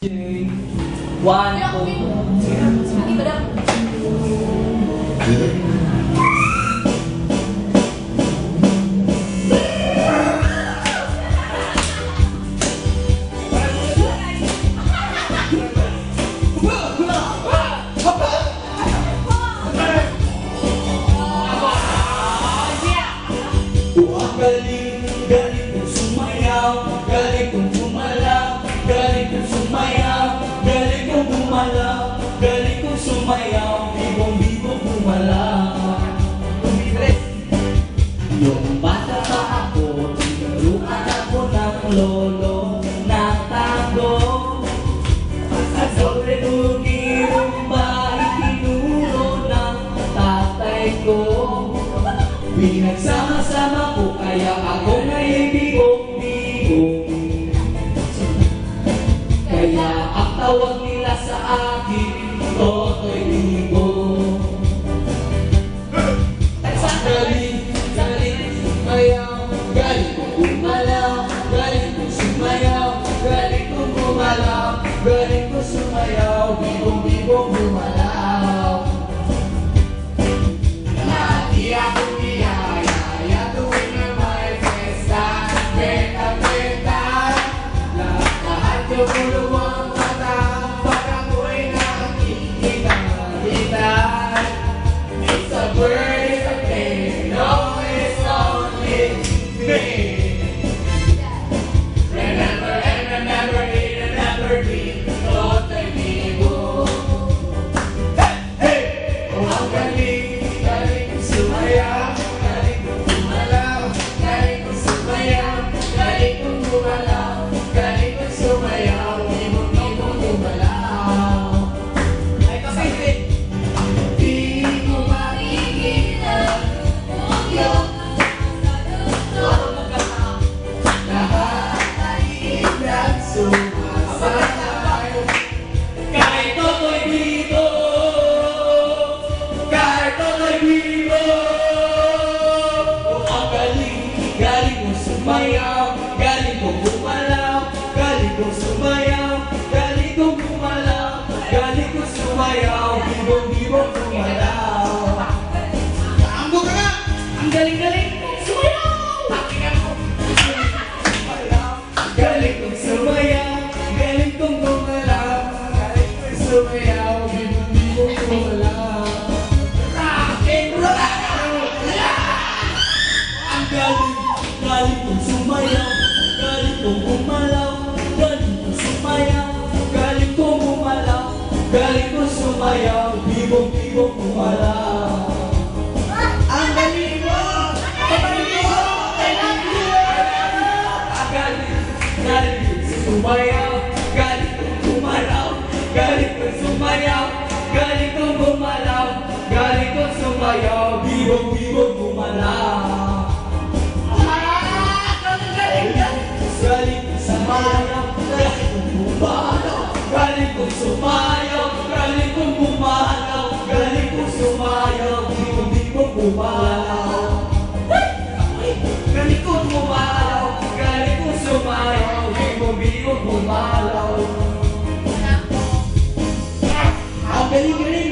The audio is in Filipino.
One, two, galing kong sumayaw, galing kong gumalaw, galing kong sumayaw, galing kong gumalaw, galing kong sumayaw, bibong-bibong gumalaw. Yung bata pa ako, tinuruan ako ng lolo ng tango. At sobre bugi rumba, itinuro ng tatay ko. Pinagsama-sama ko kaya ako nga'y bigong-bigong. Kaya ang tawag nila sa akin, Totoy Bigo. Galing sumayaw, galing kong gumalaw, galing kong sumayaw, galing kong gumalaw, galing kong sumayaw, bigong-bigong gumalaw. Lagi akong lumuluwang mata para ko'y nakikita. It's a bird, it's a plane, no, it's only me. Remember and remember it and never be Totoy Bigo. Hey! Oh, ang galing, galing kong sumayaw, galing kong gumalaw, galing kong sumayaw, galing kong gumalaw, galing kong sumayaw, bibong-bibong gumalaw. Ay, kasi di ko mapigilan kung yung lahat ay nagsumasabay. Kahit Totoy Bigo, kahit Totoy Bigo. Oh, ang galing, galing kong sumayaw, galing kong gumalaw, galing kong sumayaw, galing kong gumalaw, galing kong sumayaw, bibong-bibong gumalaw. Kaambo ka nga! Ang galing-galing kong sumayaw! Pakingan mo! Galing kong sumayaw, galing kong gumalaw, galing kong sumayaw, bibong-bibong gumalaw. Rock and roll! Ang galing, galing kong sumayaw, galing kong gumalaw, galing kong sumayaw, galing kong gumalaw, galing kong sumayaw, bibong-bibong gumalaw. Ang galing mo! Galing mo! Galing mo! Galing kong sumayaw, galing kong gumalaw, galing kong sumayaw, galing kong gumalaw, galing kong sumayaw, bibong-bibong gumalaw. Galing kong sumayaw, galing kong gumalaw, galing kong sumayaw, galing kong gumalaw, galing kong sumayaw, bibong-bibong gumalaw. Galing kong gumalaw, galing kong sumayaw, bibong-bibong gumalaw. Ang galing-galing